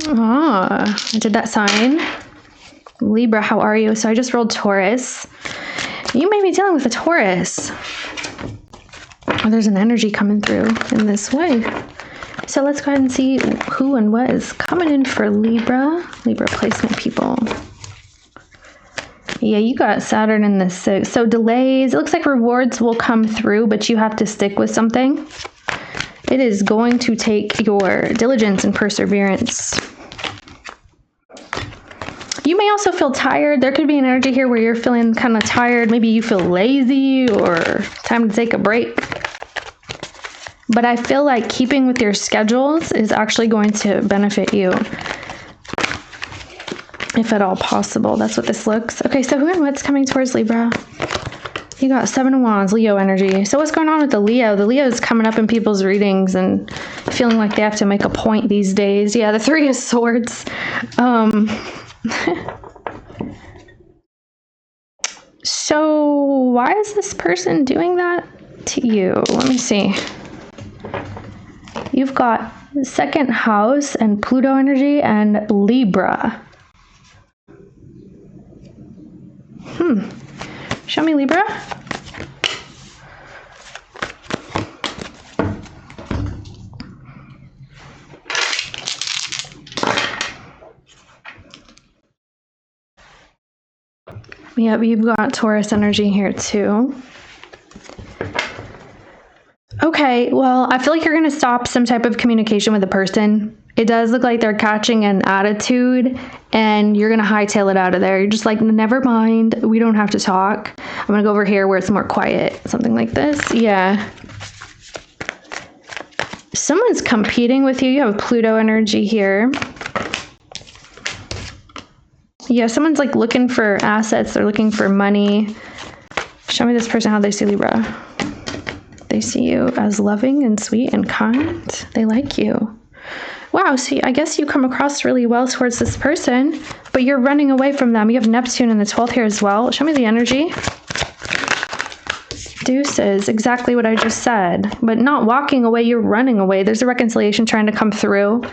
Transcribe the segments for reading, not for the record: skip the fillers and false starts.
Ah, I did that sign. Libra, how are you? So I just rolled Taurus. You may be dealing with a Taurus. Oh, there's an energy coming through in this way. So let's go ahead and see who and what is coming in for Libra. Libra placement people. Yeah, you got Saturn in the 6th. So delays. It looks like rewards will come through, but you have to stick with something. It is going to take your diligence and perseverance. You may also feel tired. There could be an energy here where you're feeling kind of tired. Maybe you feel lazy or time to take a break. But I feel like keeping with your schedules is actually going to benefit you, if at all possible. That's what this looks. Okay, so who and what's coming towards Libra? You got 7 of Wands, Leo energy. So what's going on with the Leo? The Leo is coming up in people's readings and feeling like they have to make a point these days. Yeah, the 3 of Swords. So why is this person doing that to you? Let me see. You've got 2nd house and Pluto energy and Libra. Show me Libra. Yep, you've got Taurus energy here too. Okay, well, I feel like you're going to stop some type of communication with a person. It does look like they're catching an attitude and you're going to hightail it out of there. You're just like, never mind, we don't have to talk. I'm going to go over here where it's more quiet. Something like this. Yeah. Someone's competing with you. You have Pluto energy here. Yeah, someone's like looking for assets. They're looking for money. Show me this person how they see Libra. They see you as loving and sweet and kind. They like you. Wow, see, I guess you come across really well towards this person, but you're running away from them. You have Neptune in the 12th here as well. Show me the energy. Deuces, exactly what I just said. But not walking away, you're running away. There's a reconciliation trying to come through.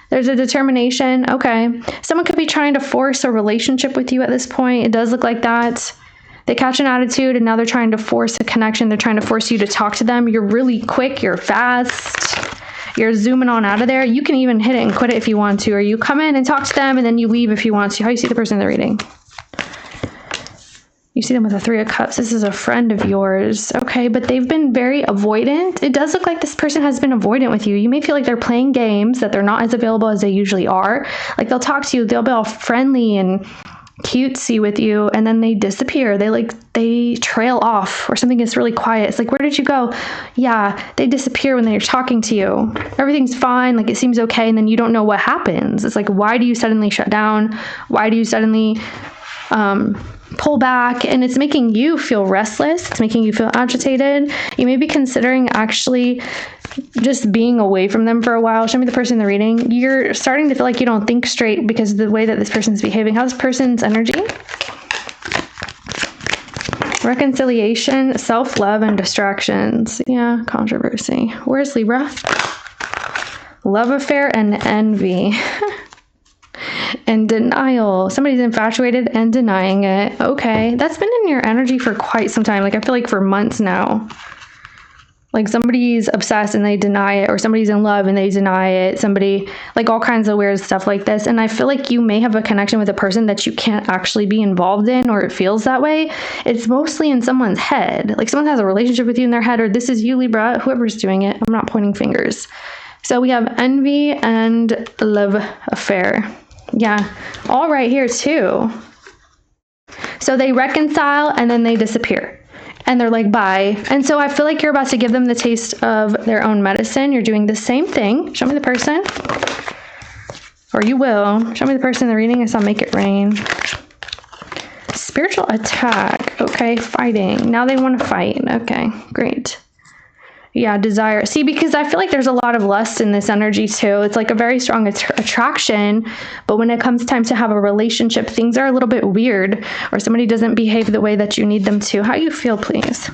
There's a determination. Okay. Someone could be trying to force a relationship with you at this point. It does look like that. They catch an attitude and now they're trying to force a connection. They're trying to force you to talk to them. You're really quick. You're fast. You're zooming on out of there. You can even hit it and quit it if you want to, or you come in and talk to them and then you leave if you want to. How do you see the person in the reading? You see them with a 3 of Cups. This is a friend of yours. Okay, but they've been very avoidant. It does look like this person has been avoidant with you. You may feel like they're playing games, that they're not as available as they usually are. Like they'll talk to you, they'll be all friendly and cutesy with you, and then they disappear. They trail off, or something gets really quiet. It's like, where did you go? Yeah, they disappear when they're talking to you. Everything's fine, like it seems okay, and then you don't know what happens. It's like, why do you suddenly shut down? Why do you suddenly pull back? And it's making you feel restless. It's making you feel agitated. You may be considering actually just being away from them for a while. Show me the person in the reading. You're starting to feel like you don't think straight because of the way that this person's behaving. How's this person's energy? Reconciliation, self-love, and distractions. Yeah, controversy. Where's Libra? Love affair and envy. And denial. Somebody's infatuated and denying it. Okay, that's been in your energy for quite some time. Like I feel like for months now. Like somebody's obsessed and they deny it, or somebody's in love and they deny it. Somebody, like all kinds of weird stuff like this. And I feel like you may have a connection with a person that you can't actually be involved in, or it feels that way. It's mostly in someone's head. Like someone has a relationship with you in their head, or this is you, Libra, whoever's doing it. I'm not pointing fingers. So we have envy and love affair. Yeah, all right here too. So they reconcile and then they disappear. And they're like, bye. And so I feel like you're about to give them the taste of their own medicine. You're doing the same thing. Show me the person. Or you will. Show me the person in the reading. I saw make it rain. Spiritual attack. Okay, fighting. Now they want to fight. Okay, great. Yeah, desire. See, because I feel like there's a lot of lust in this energy too. It's like a very strong attraction, but when it comes time to have a relationship, things are a little bit weird, or somebody doesn't behave the way that you need them to. How you feel, please?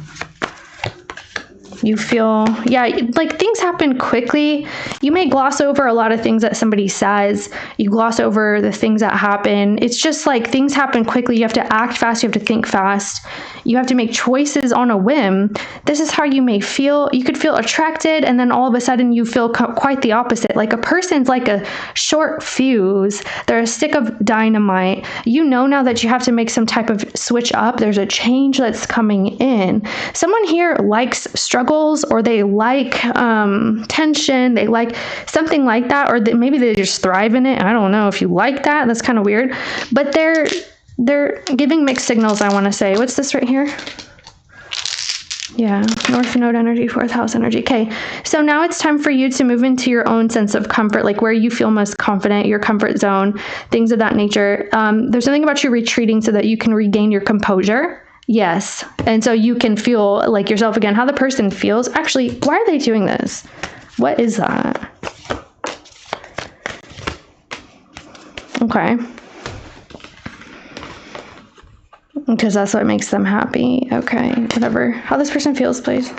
You feel, yeah, like things happen quickly. You may gloss over a lot of things that somebody says. You gloss over the things that happen. It's just like things happen quickly. You have to act fast. You have to think fast. You have to make choices on a whim. This is how you may feel. You could feel attracted, and then all of a sudden you feel quite the opposite. Like a person's like a short fuse. They're a stick of dynamite. You know now that you have to make some type of switch up. There's a change that's coming in. Someone here likes struggles, or they like tension. They like something like that, or maybe they just thrive in it. I don't know if you like that. That's kind of weird. But they're giving mixed signals, I want to say. What's this right here? Yeah, North Node energy, 4th house energy. Okay, so now it's time for you to move into your own sense of comfort, like where you feel most confident, your comfort zone, things of that nature. There's something about you retreating so that you can regain your composure. Yes, and so you can feel like yourself again, how the person feels. Actually, why are they doing this? What is that? Okay. Because that's what makes them happy. Okay, whatever. How this person feels, please.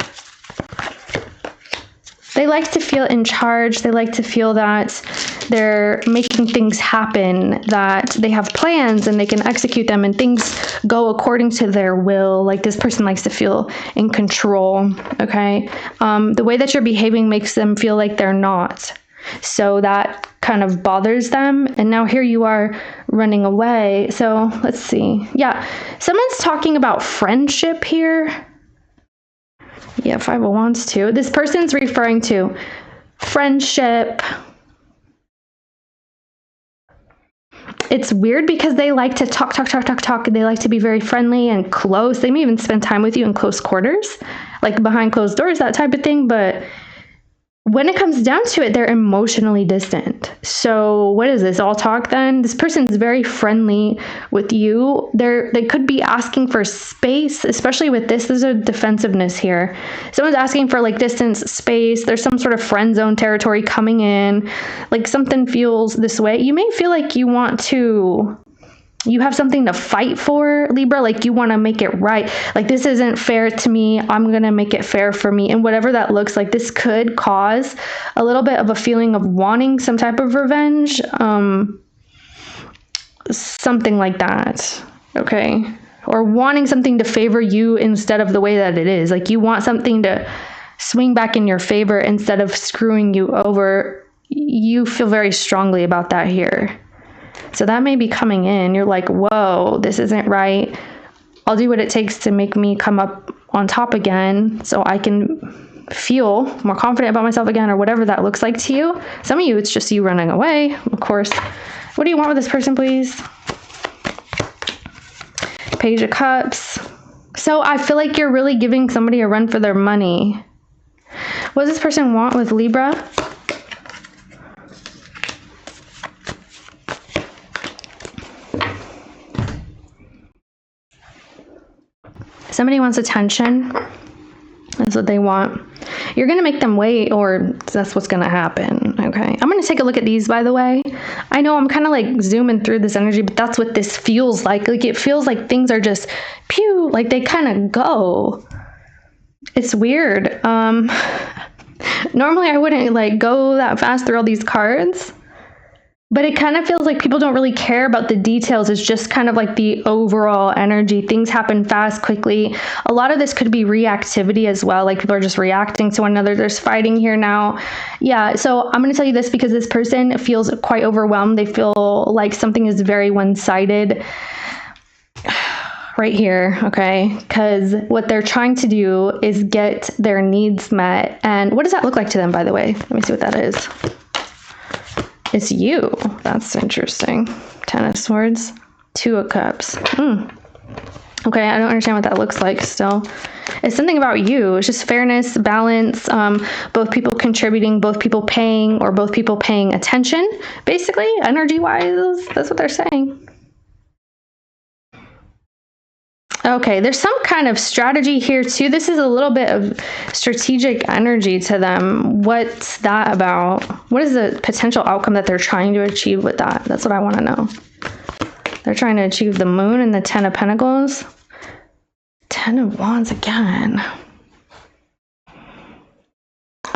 They like to feel in charge. They like to feel that they're making things happen, that they have plans and they can execute them and things go according to their will. Like this person likes to feel in control, okay? The way that you're behaving makes them feel like they're not. So that kind of bothers them. And now here you are running away. So let's see. Yeah, someone's talking about friendship here. Yeah, 5 of Wands too. This person's referring to friendship. It's weird because they like to talk. They like to be very friendly and close. They may even spend time with you in close quarters, like behind closed doors, that type of thing. But when it comes down to it, they're emotionally distant. So what is this, all talk then? This person's very friendly with you. They could be asking for space, especially with this. There's a defensiveness here. Someone's asking for like distance, space. There's some sort of friend zone territory coming in. Like something feels this way. You may feel like you have something to fight for, Libra, like you want to make it right. Like this isn't fair to me. I'm going to make it fair for me. And whatever that looks like, this could cause a little bit of a feeling of wanting some type of revenge. Something like that. Okay. Or wanting something to favor you instead of the way that it is. Like you want something to swing back in your favor instead of screwing you over. You feel very strongly about that here. So that may be coming in. You're like, whoa, this isn't right. I'll do what it takes to make me come up on top again so I can feel more confident about myself again, or whatever that looks like to you. Some of you, it's just you running away, of course. What do you want with this person, please? Page of Cups. So I feel like you're really giving somebody a run for their money. What does this person want with Libra? Somebody wants attention. That's what they want. You're going to make them wait, or that's what's going to happen. Okay. I'm going to take a look at these, by the way. I know I'm kind of like zooming through this energy, but that's what this feels like. Like it feels like things are just pew, like they kind of go. It's weird. Normally I wouldn't like go that fast through all these cards. But it kind of feels like people don't really care about the details. It's just kind of like the overall energy. Things happen fast, quickly. A lot of this could be reactivity as well. Like people are just reacting to one another. There's fighting here now. Yeah, so I'm going to tell you this because this person feels quite overwhelmed. They feel like something is very one-sided right here, okay? Because what they're trying to do is get their needs met. And what does that look like to them, by the way? Let me see what that is. It's you. That's interesting. 10 of Swords, 2 of Cups. Okay, I don't understand what that looks like still. It's something about you. It's just fairness, balance, both people contributing, both people paying, or both people paying attention. Basically, energy-wise, that's what they're saying. Okay, there's some kind of strategy here too. This is a little bit of strategic energy to them. What's that about? What is the potential outcome that they're trying to achieve with that? That's what I want to know. They're trying to achieve the Moon and the 10 of Pentacles. 10 of Wands again.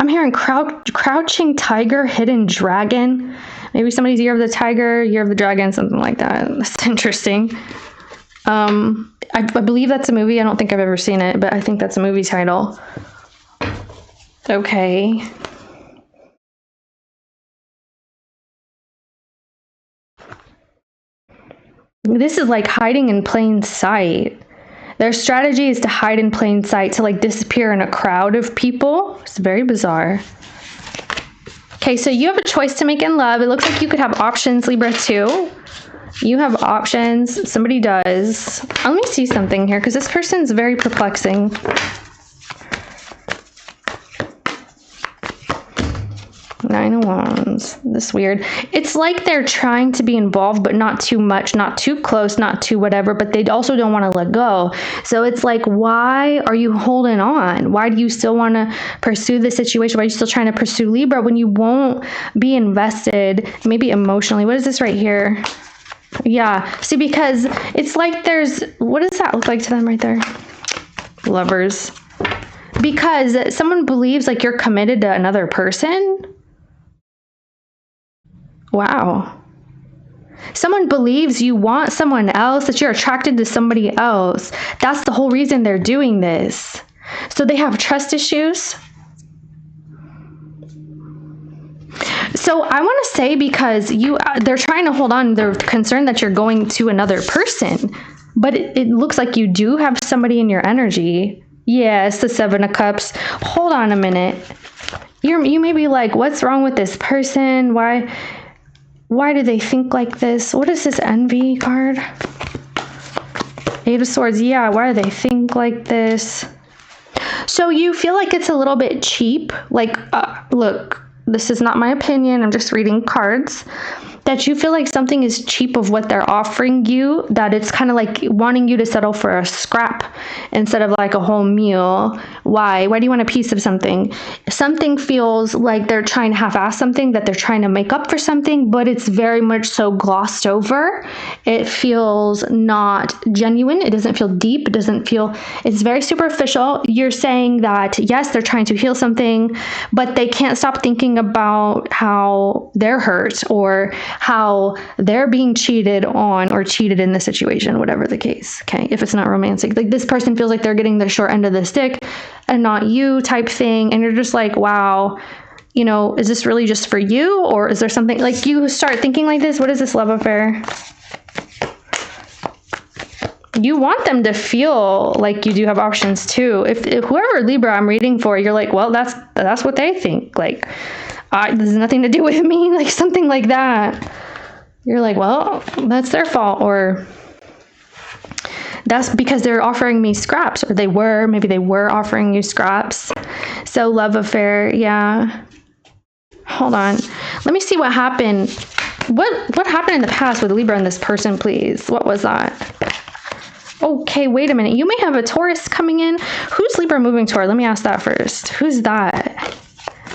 I'm hearing crouching tiger, hidden dragon. Maybe somebody's year of the tiger, year of the dragon, something like that. That's interesting. I believe that's a movie. I don't think I've ever seen it, but I think that's a movie title. Okay. This is like hiding in plain sight. Their strategy is to hide in plain sight, to like disappear in a crowd of people. It's very bizarre. Okay, so you have a choice to make in love. It looks like you could have options, Libra, too. You have options. Somebody does. Let me see something here, because this person's very perplexing. Nine of Wands. This is weird. It's like they're trying to be involved, but not too much, not too close, not too whatever, but they also don't want to let go. So it's like, why are you holding on? Why do you still want to pursue this situation? Why are you still trying to pursue Libra when you won't be invested, maybe emotionally? What is this right here? Yeah. See, because it's like there's, what does that look like to them right there? Lovers. Because someone believes like you're committed to another person. Wow. Someone believes you want someone else, that you're attracted to somebody else. That's the whole reason they're doing this. So they have trust issues. So I want to say, because they're trying to hold on, they're concerned that you're going to another person, but it looks like you do have somebody in your energy. Yes, the Seven of Cups. Hold on a minute. You may be like, what's wrong with this person? Why do they think like this? What is this envy card? Eight of Swords. Yeah, why do they think like this? So you feel like it's a little bit cheap. Like, look, this is not my opinion. I'm just reading cards. That you feel like something is cheap of what they're offering you, that it's kind of like wanting you to settle for a scrap instead of like a whole meal. Why? Why do you want a piece of something? Something feels like they're trying to half-ass something, that they're trying to make up for something, but it's very much so glossed over. It feels not genuine. It doesn't feel deep. It doesn't feel, it's very superficial. You're saying that, yes, they're trying to heal something, but they can't stop thinking about how they're hurt or how they're being cheated on or cheated in the situation, whatever the case. Okay, if it's not romantic, like this person feels like they're getting the short end of the stick and not you, type thing, and you're just like, wow, you know, is this really just for you, or is there something, like you start thinking like this? What is this love affair? You want them to feel like you do have options too. If whoever Libra I'm reading for, you're like, well, that's what they think, like, this has nothing to do with me, like something like that. You're like, well, that's their fault, or that's because they're offering me scraps, or maybe they were offering you scraps. So love affair, yeah. Hold on. Let me see what happened. What happened in the past with Libra and this person, please? What was that? Okay, wait a minute. You may have a Taurus coming in. Who's Libra moving toward? Let me ask that first. Who's that?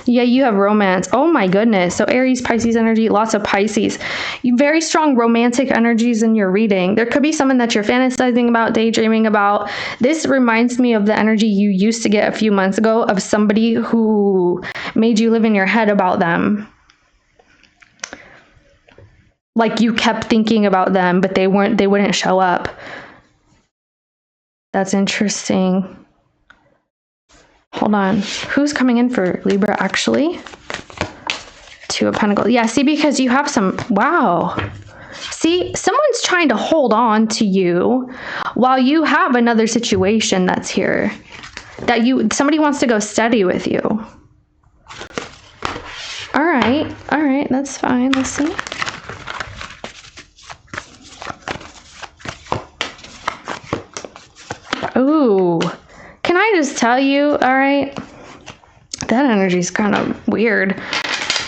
Yeah, you have romance. Oh my goodness. So Aries, Pisces energy, lots of Pisces. Very strong romantic energies in your reading. There could be someone that you're fantasizing about, daydreaming about. This reminds me of the energy you used to get a few months ago of somebody who made you live in your head about them. Like you kept thinking about them, but they wouldn't show up. That's interesting. Hold on. Who's coming in for Libra, actually? Two of Pentacles. Yeah, see, because you have some... Wow. See, someone's trying to hold on to you while you have another situation that's here. Somebody wants to go steady with you. All right. All right. That's fine. Let's see. Ooh. Can I just tell you, all right, that energy is kind of weird.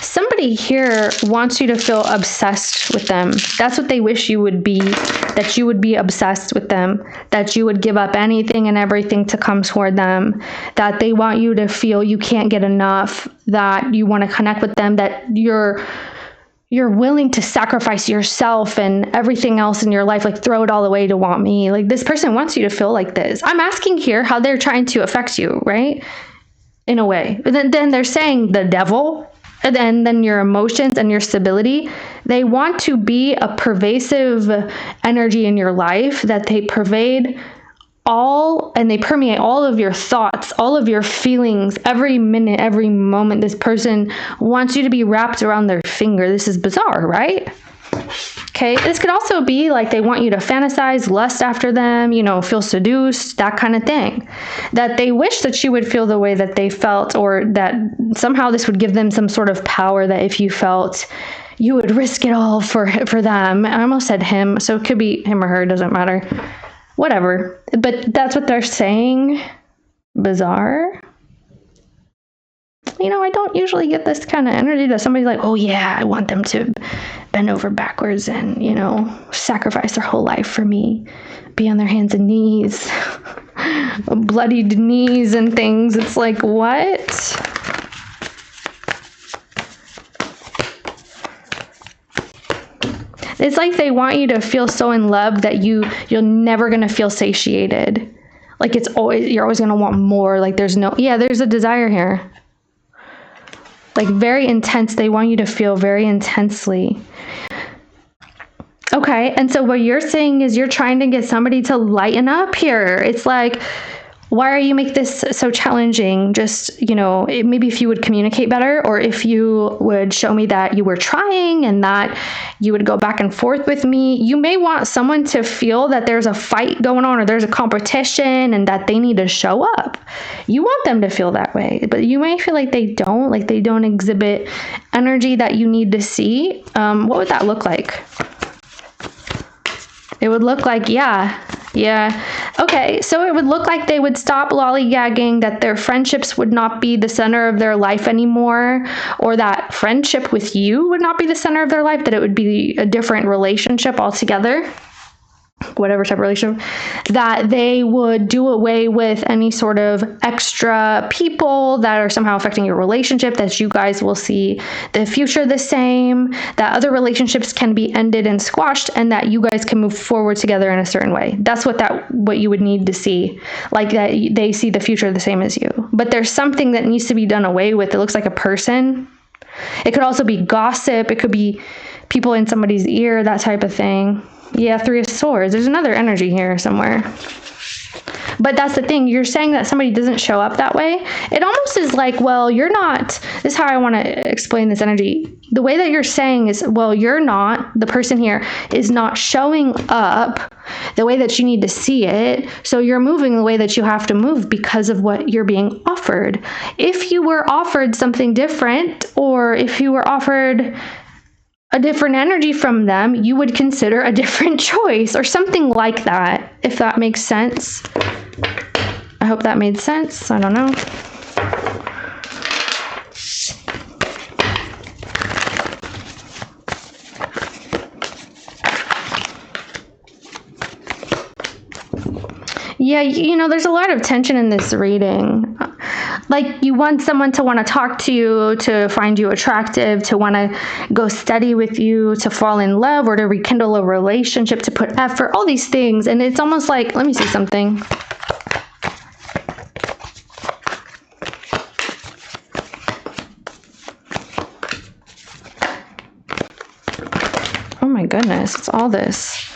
Somebody here wants you to feel obsessed with them. That's what they wish you would be, that you would be obsessed with them, that you would give up anything and everything to come toward them, that they want you to feel you can't get enough, that you want to connect with them, that you're willing to sacrifice yourself and everything else in your life, like throw it all away to want me. Like this person wants you to feel like this. I'm asking here how they're trying to affect you, right? in a way. Then they're saying the devil, and then your emotions and your stability, they want to be a pervasive energy in your life, that they pervade all, and they permeate all of your thoughts, all of your feelings, every minute, every moment. This person wants you to be wrapped around their finger. This is bizarre, right? Okay, this could also be like they want you to fantasize, lust after them, you know, feel seduced, that kind of thing. That they wish that you would feel the way that they felt, or that somehow this would give them some sort of power, that if you felt, you would risk it all for them. I almost said him, so it could be him or her, doesn't matter. Whatever. But that's what they're saying. Bizarre. You know, I don't usually get this kind of energy that somebody's like, oh yeah, I want them to bend over backwards and, you know, sacrifice their whole life for me, be on their hands and knees, bloodied knees and things. It's like, what? It's like they want you to feel so in love that you're never going to feel satiated. Like you're always going to want more. Like there's a desire here. Like very intense. They want you to feel very intensely. Okay, and so what you're saying is you're trying to get somebody to lighten up here. It's like, why are you make this so challenging? Just, you know, maybe if you would communicate better, or if you would show me that you were trying and that you would go back and forth with me. You may want someone to feel that there's a fight going on, or there's a competition, and that they need to show up. You want them to feel that way, but you may feel like they don't exhibit energy that you need to see. What would that look like? It would look like, yeah. Okay, so it would look like they would stop lollygagging, that their friendships would not be the center of their life anymore, or that friendship with you would not be the center of their life, that it would be a different relationship altogether. Whatever type of relationship, that they would do away with any sort of extra people that are somehow affecting your relationship, that you guys will see the future the same, that other relationships can be ended and squashed, and that you guys can move forward together in a certain way. That's what you would need to see, like that they see the future the same as you. But there's something that needs to be done away with. It looks like a person. It could also be gossip. It could be people in somebody's ear, that type of thing. Yeah, Three of Swords. There's another energy here somewhere. But that's the thing. You're saying that somebody doesn't show up that way. It almost is like, well, you're not. This is how I want to explain this energy. The way that you're saying is, well, you're not. The person here is not showing up the way that you need to see it. So you're moving the way that you have to move because of what you're being offered. If you were offered something different, or if you were offered a different energy from them, you would consider a different choice, or something like that, if that makes sense. I hope that made sense. I don't know. Yeah, you know, there's a lot of tension in this reading. Like, you want someone to want to talk to you, to find you attractive, to want to go steady with you, to fall in love, or to rekindle a relationship, to put effort, all these things. And it's almost like, let me see something. Oh my goodness, it's all this.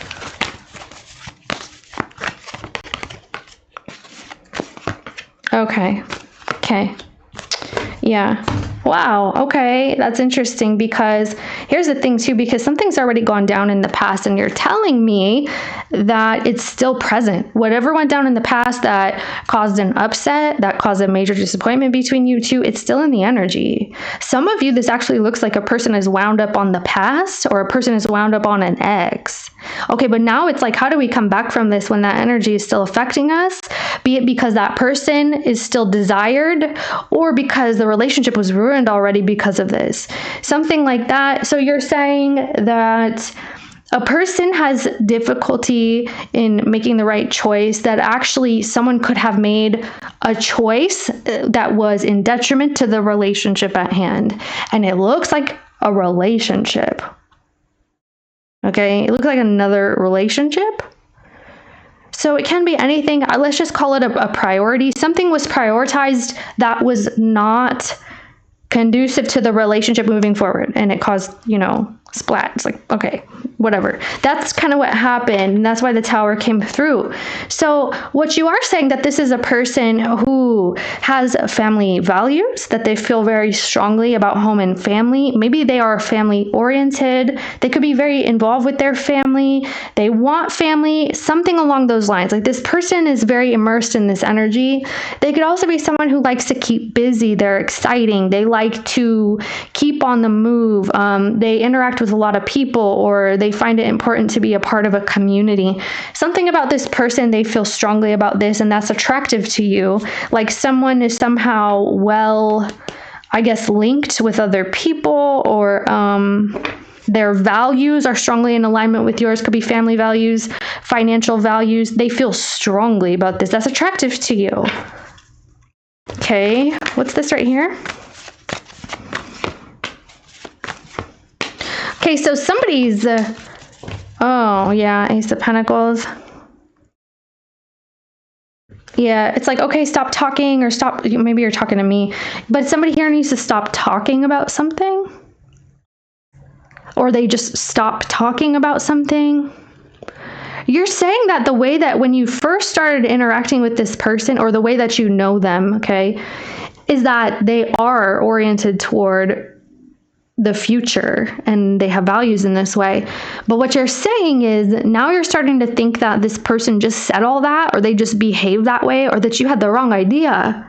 Okay. Yeah. Wow. Okay. That's interesting, because here's the thing too, because something's already gone down in the past, and you're telling me that it's still present. Whatever went down in the past that caused an upset, that caused a major disappointment between you two, it's still in the energy. Some of you, this actually looks like a person is wound up on the past, or a person is wound up on an ex. Okay, but now it's like, how do we come back from this when that energy is still affecting us? Be it because that person is still desired, or because the relationship was ruined already because of this. Something like that. So you're saying that a person has difficulty in making the right choice, that actually someone could have made a choice that was in detriment to the relationship at hand. And it looks like a relationship. Okay, it looks like another relationship. So it can be anything. Let's just call it a priority. Something was prioritized that was not conducive to the relationship moving forward, and it caused, splat. It's like, okay, whatever. That's kind of what happened, and that's why the Tower came through. So what you are saying, that this is a person who has family values, that they feel very strongly about home and family. Maybe they are family oriented. They could be very involved with their family. They want family, something along those lines. Like, this person is very immersed in this energy. They could also be someone who likes to keep busy. They're exciting. They like to keep on the move. They interact with a lot of people, or they find it important to be a part of a community. Something about this person, they feel strongly about this, and that's attractive to you. Like, someone is somehow linked with other people, or their values are strongly in alignment with yours. Could be family values, financial values. They feel strongly about this. That's attractive to you. Okay, what's this right here? Okay, so somebody's, oh yeah, Ace of Pentacles. Yeah, it's like, okay, stop talking, or stop, maybe you're talking to me, but somebody here needs to stop talking about something, or they just stop talking about something. You're saying that the way that when you first started interacting with this person, or the way that you know them, okay, is that they are oriented toward the future, and they have values in this way. But what you're saying is, now you're starting to think that this person just said all that, or they just behave that way, or that you had the wrong idea.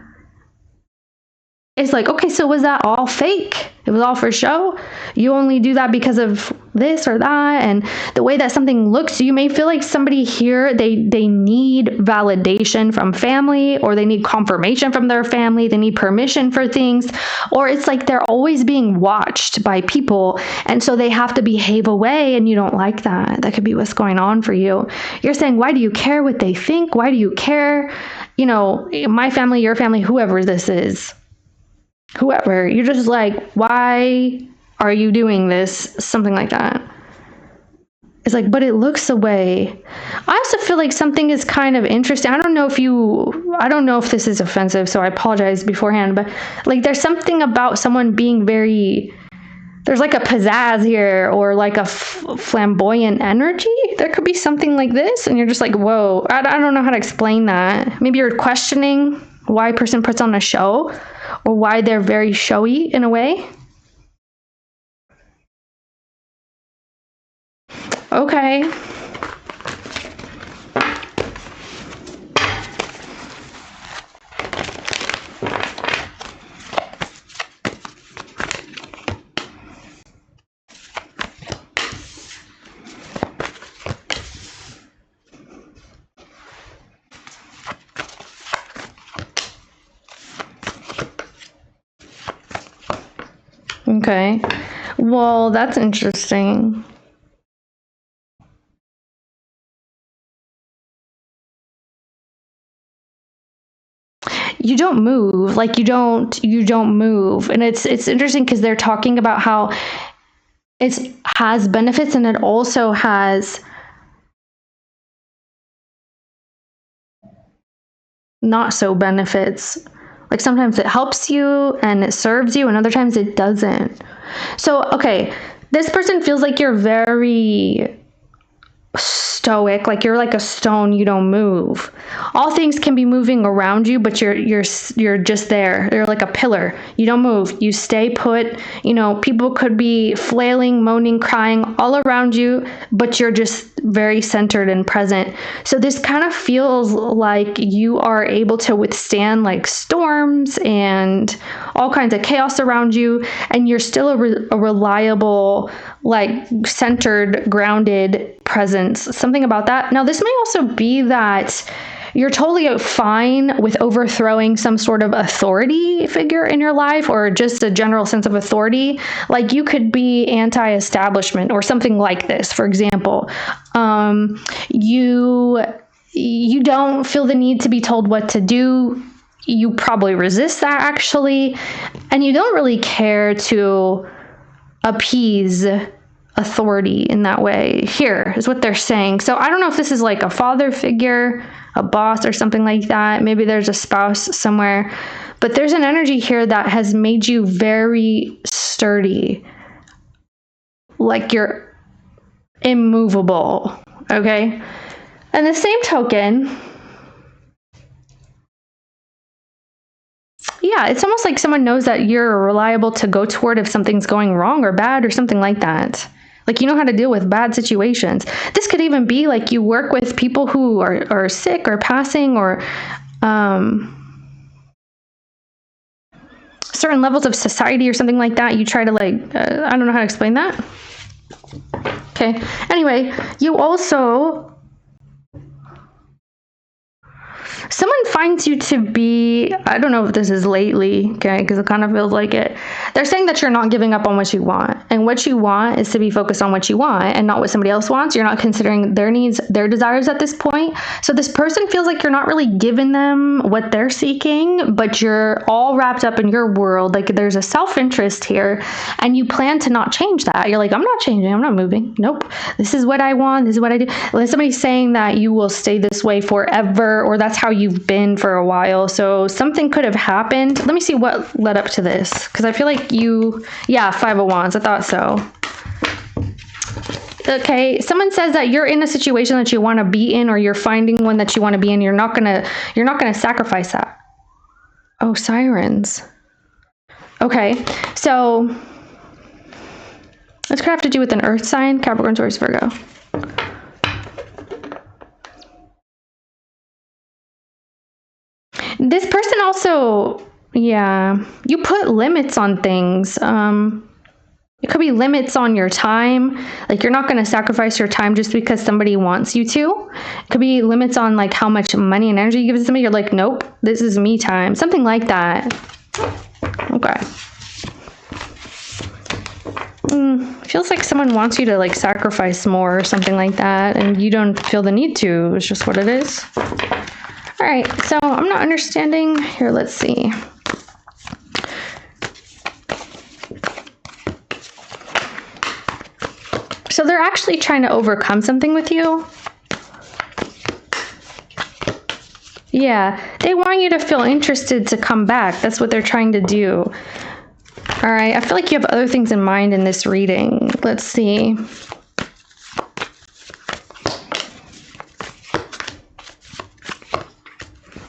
It's like, okay, so was that all fake? It was all for show? You only do that because of this or that, and the way that something looks. You may feel like somebody here, they need validation from family, or they need confirmation from their family. They need permission for things, or it's like they're always being watched by people, and so they have to behave away, and you don't like that. That could be what's going on for you. You're saying, why do you care what they think? Why do you care? My family, your family, whoever this is. Whoever, you're just like, why are you doing this? Something like that. It's like, but it looks away. I also feel like something is kind of interesting. I don't know if this is offensive, so I apologize beforehand, but like, there's something about someone being there's like a pizzazz here, or like a flamboyant energy. There could be something like this, and you're just like, whoa, I don't know how to explain that. Maybe you're questioning why a person puts on a show, or why they're very showy in a way. Okay. Okay. Well, that's interesting. You don't move. Like, you don't move. And it's interesting because they're talking about how it has benefits, and it also has not so benefits. Like, sometimes it helps you and it serves you, and other times it doesn't. So, okay, this person feels like you're very stoic, like you're like a stone, you don't move. All things can be moving around you, but you're just there. You're like a pillar. You don't move. You stay put. People could be flailing, moaning, crying all around you, but you're just very centered and present. So this kind of feels like you are able to withstand like storms and all kinds of chaos around you, and you're still a reliable, like centered, grounded presence. Something about that. Now, this may also be that you're totally fine with overthrowing some sort of authority figure in your life, or just a general sense of authority. Like, you could be anti-establishment or something like this. For example, you don't feel the need to be told what to do. You probably resist that, actually, and you don't really care to appease authority in that way. Here is what they're saying. So I don't know if this is like a father figure, a boss or something like that. Maybe there's a spouse somewhere, but there's an energy here that has made you very sturdy. Like you're immovable. Okay. And the same token, yeah, it's almost like someone knows that you're reliable to go toward if something's going wrong or bad or something like that. Like you know how to deal with bad situations. This could even be like you work with people who are sick or passing or certain levels of society or something like that. You try to like, I don't know how to explain that. Okay. Anyway, you also... Someone finds you to be, I don't know if this is lately, okay, because it kind of feels like it. They're saying that you're not giving up on what you want. And what you want is to be focused on what you want and not what somebody else wants. You're not considering their needs, their desires at this point. So this person feels like you're not really giving them what they're seeking, but you're all wrapped up in your world. Like there's a self-interest here and you plan to not change that. You're like, I'm not changing. I'm not moving. Nope. This is what I want. This is what I do. Unless somebody's saying that you will stay this way forever or that's how you've been for a while. So something could have happened. Let me see what led up to this, because I feel like yeah, 5 of Wands. I thought so. Okay, someone says that you're in a situation that you want to be in, or you're finding one that you want to be in. You're not gonna sacrifice that. Oh, sirens. Okay, so this could have to do with an earth sign, Capricorn, Taurus, Virgo. This person also, yeah, you put limits on things. It could be limits on your time. Like you're not going to sacrifice your time just because somebody wants you to. It could be limits on like how much money and energy you give to somebody. You're like, nope, this is me time. Something like that. Okay. Feels like someone wants you to like sacrifice more or something like that, and you don't feel the need to. It's just what it is. All right, so I'm not understanding. Here, let's see. So they're actually trying to overcome something with you. Yeah, they want you to feel interested to come back. That's what they're trying to do. All right, I feel like you have other things in mind in this reading. Let's see.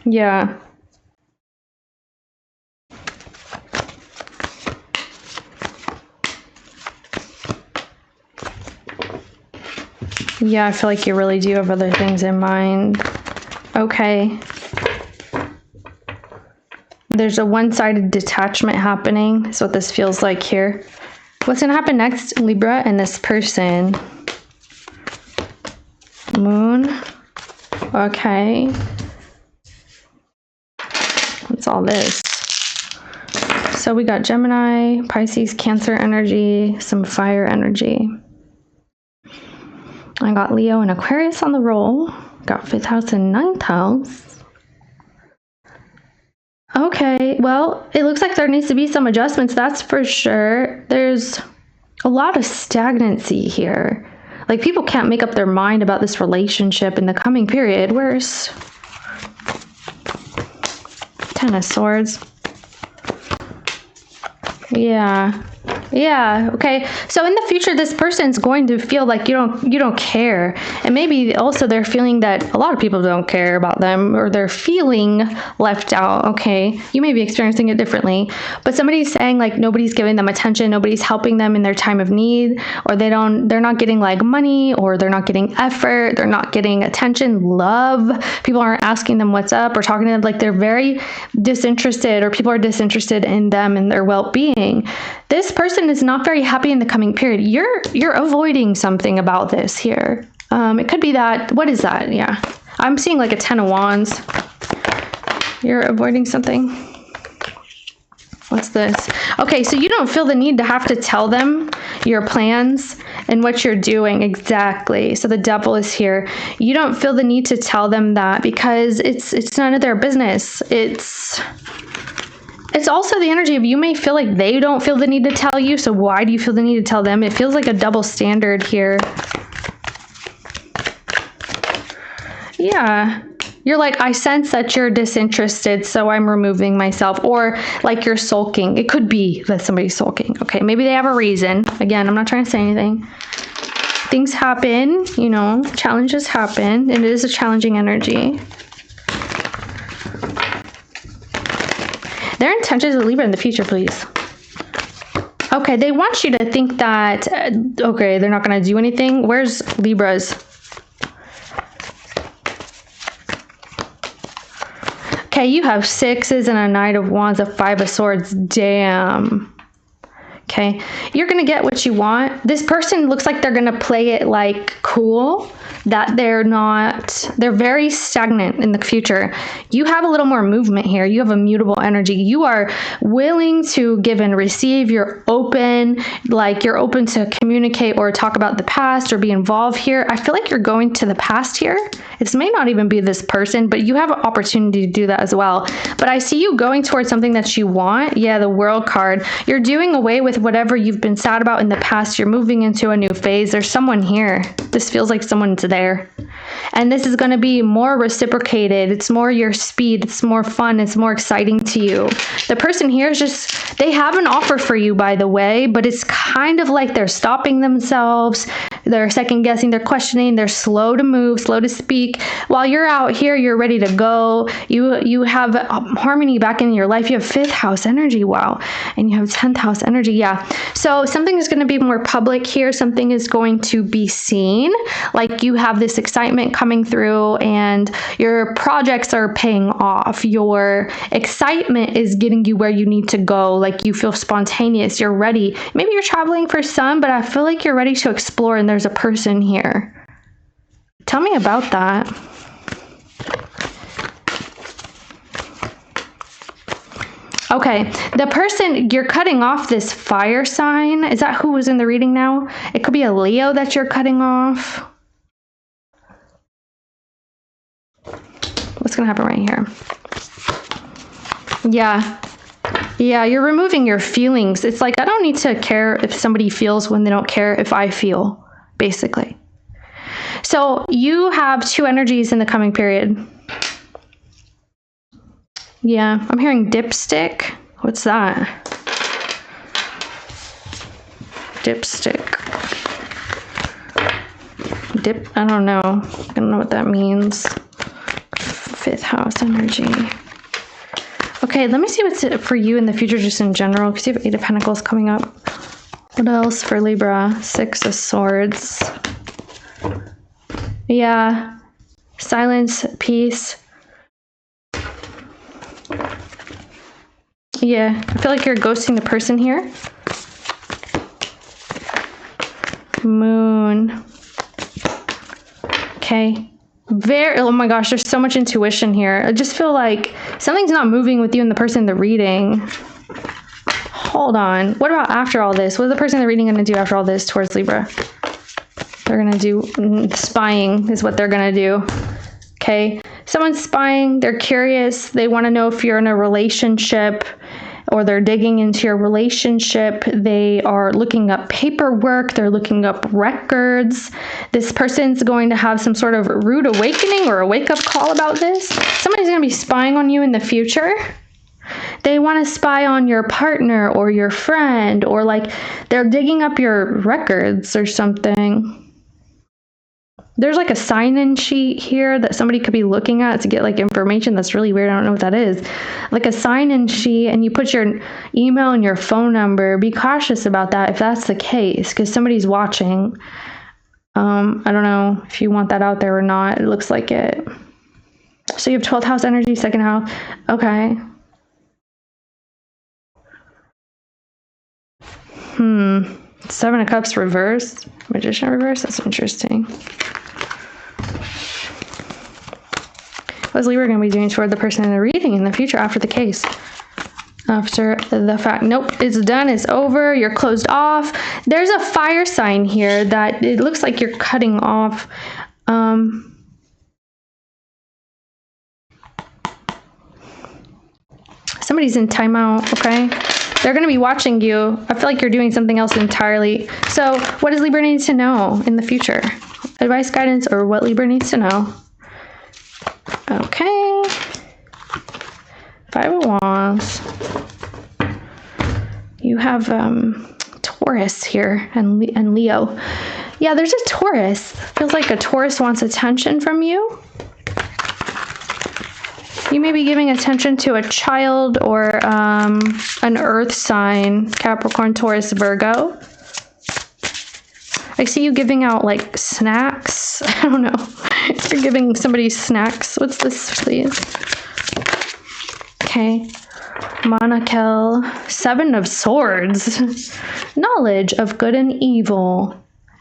Yeah. Yeah, I feel like you really do have other things in mind. Okay. There's a one-sided detachment happening. That's what this feels like here. What's going to happen next, Libra, and this person? Moon. Okay. What's all this? So we got Gemini, Pisces, Cancer energy, some fire energy. I got Leo and Aquarius on the roll. Got 5th house and 9th house. Okay, well, it looks like there needs to be some adjustments, that's for sure. There's a lot of stagnancy here. Like people can't make up their mind about this relationship in the coming period. Where's 10 of Swords? Yeah, okay. So in the future, this person's going to feel like you don't care. And maybe also they're feeling that a lot of people don't care about them, or they're feeling left out, okay? You may be experiencing it differently, but somebody's saying like nobody's giving them attention, nobody's helping them in their time of need, or they're not getting like money, or they're not getting effort, they're not getting attention, love. People aren't asking them what's up or talking to them, like they're very disinterested, or people are disinterested in them and their well-being. This person is not very happy in the coming period. You're avoiding something about this here. It could be that, what is that? Yeah, I'm seeing like a 10 of Wands. You're avoiding something. What's this? Okay, so you don't feel the need to have to tell them your plans and what you're doing exactly. So the Devil is here. You don't feel the need to tell them that because it's none of their business. It's It's also the energy of you may feel like they don't feel the need to tell you, so why do you feel the need to tell them? It feels like a double standard here. Yeah. You're like, I sense that you're disinterested, so I'm removing myself. Or like you're sulking. It could be that somebody's sulking. Okay, maybe they have a reason. Again, I'm not trying to say anything. Things happen, you know, challenges happen, and it is a challenging energy. Their intentions with Libra in the future, please. Okay, they want you to think that, okay, they're not going to do anything. Where's Libra's? Okay, you have 6s and a Knight of Wands, a 5 of Swords. Damn. Okay, you're going to get what you want. This person looks like they're going to play it like cool, that they're very stagnant in the future. You have a little more movement here. You have a mutable energy. You are willing to give and receive. You're open, like you're open to communicate or talk about the past or be involved here. I feel like you're going to the past here. This may not even be this person, but you have an opportunity to do that as well. But I see you going towards something that you want. Yeah, the World card. You're doing away with whatever you've been sad about in the past. You're moving into a new phase. There's someone here. This feels like someone's there. And this is going to be more reciprocated. It's more your speed. It's more fun. It's more exciting to you. The person here is just, they have an offer for you, by the way, but it's kind of like they're stopping themselves. They're second guessing. They're questioning. They're slow to move, slow to speak. While you're out here, you're ready to go. You have harmony back in your life. You have 5th house energy. Wow. And you have 10th house energy. Yeah. So something is going to be more public here. Something is going to be seen. Like you have this excitement coming through and your projects are paying off. Your excitement is getting you where you need to go. Like you feel spontaneous. You're ready. Maybe you're traveling for some, but I feel like you're ready to explore and there's a person here. Tell me about that. Okay, the person, you're cutting off this fire sign. Is that who was in the reading now? It could be a Leo that you're cutting off. What's going to happen right here? Yeah. Yeah, you're removing your feelings. It's like, I don't need to care if somebody feels when they don't care if I feel, basically. So you have 2 energies in the coming period. Yeah, I'm hearing dipstick. What's that? Dipstick. I don't know. I don't know what that means. 5th house energy. Okay, let me see what's it for you in the future, just in general, because you have 8 of Pentacles coming up. What else for Libra? 6 of Swords. Yeah. Silence, peace. Yeah, I feel like you're ghosting the person here. Moon. Okay. Oh my gosh, there's so much intuition here. I just feel like something's not moving with you and the person in the reading. Hold on. What about after all this? What is the person in the reading going to do after all this towards Libra? They're going to do spying is what they're going to do. Okay. Someone's spying. They're curious. They want to know if you're in a relationship, or they're digging into your relationship. They are looking up paperwork. They're looking up records. This person's going to have some sort of rude awakening or a wake-up call about this. Somebody's going to be spying on you in the future. They want to spy on your partner or your friend, or like they're digging up your records or something. There's like a sign-in sheet here that somebody could be looking at to get like information. That's really weird. I don't know what that is. Like a sign-in sheet, and you put your email and your phone number. Be cautious about that if that's the case, because somebody's watching. I don't know if you want that out there or not. It looks like it. So you have 12th house energy, 2nd house. Okay. 7 of Cups reversed. Magician reversed. That's interesting. What's Libra going to be doing toward the person in the reading in the future after the case? After the fact. Nope, it's done. It's over. You're closed off. There's a fire sign here that it looks like you're cutting off. somebody's in timeout, okay? They're going to be watching you. I feel like you're doing something else entirely. So what does Libra need to know in the future? Advice, guidance, or what Libra needs to know? Okay. 5 of Wands. You have Taurus here and Leo. Yeah, there's a Taurus. Feels like a Taurus wants attention from you. You may be giving attention to a child or an earth sign, Capricorn, Taurus, Virgo. I see you giving out like snacks. I don't know. You're giving somebody snacks. What's this, please? Okay. Monakel. 7 of Swords. Knowledge of good and evil.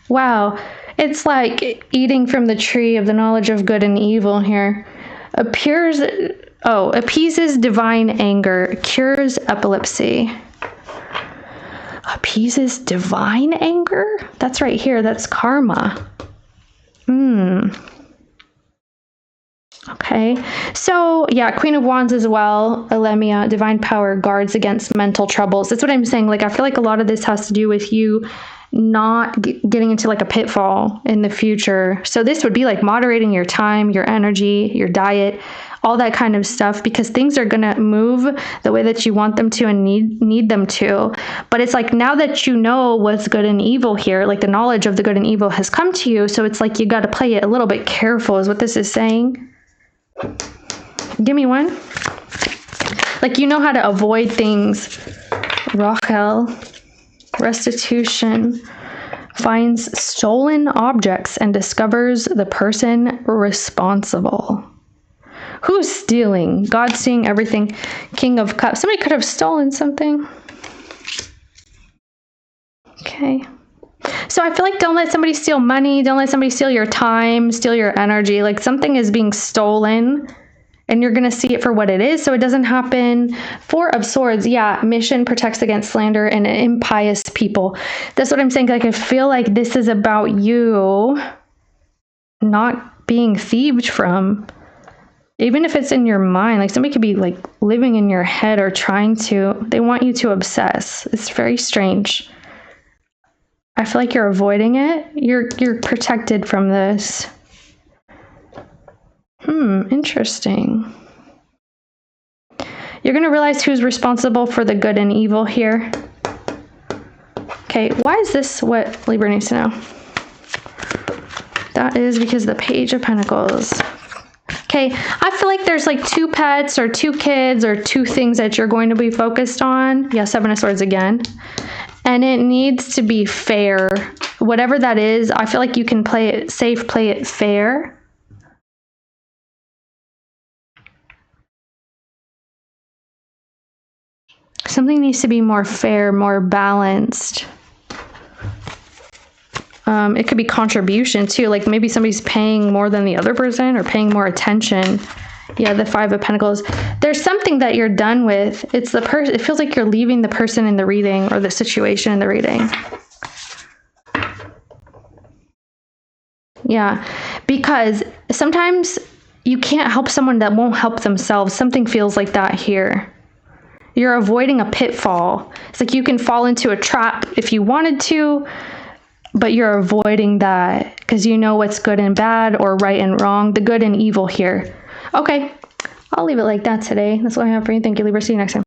Wow. It's like eating from the tree of the knowledge of good and evil here. Appeases divine anger, cures epilepsy. Appeases divine anger? That's right here. That's karma. Okay. So, yeah, Queen of Wands as well. Alemia, divine power, guards against mental troubles. That's what I'm saying. Like, I feel like a lot of this has to do with you not getting into like a pitfall in the future. So this would be like moderating your time, your energy, your diet, all that kind of stuff, because things are going to move the way that you want them to and need them to. But it's like, now that you know what's good and evil here, like the knowledge of the good and evil has come to you. So it's like, you got to play it a little bit careful is what this is saying. Give me one. Like, you know how to avoid things. Rachel. Restitution. Finds stolen objects and discovers the person responsible. Who's stealing? God seeing everything. King of Cups. Somebody could have stolen something. Okay. So I feel like, don't let somebody steal money. Don't let somebody steal your time, steal your energy. Like, something is being stolen and you're going to see it for what it is. So it doesn't happen. 4 of Swords. Yeah. Mission protects against slander and impious people. That's what I'm saying. Like, I feel like this is about you not being thieved from. Even if it's in your mind, like somebody could be like living in your head or they want you to obsess. It's very strange. I feel like you're avoiding it. You're protected from this. Interesting. You're going to realize who's responsible for the good and evil here. Okay, why is this what Libra needs to know? That is because the Page of Pentacles. Okay, I feel like there's like 2 pets or 2 kids or 2 things that you're going to be focused on. Yeah, 7 of Swords again. And it needs to be fair. Whatever that is, I feel like you can play it safe, play it fair. Something needs to be more fair, more balanced. It could be contribution too. Like maybe somebody's paying more than the other person or paying more attention. Yeah, the 5 of Pentacles. There's something that you're done with. It's the person. It feels like you're leaving the person in the reading or the situation in the reading. Yeah, because sometimes you can't help someone that won't help themselves. Something feels like that here. You're avoiding a pitfall. It's like you can fall into a trap if you wanted to, but you're avoiding that because you know what's good and bad or right and wrong, the good and evil here. Okay, I'll leave it like that today. That's what I have for you. Thank you, Libra. See you next time.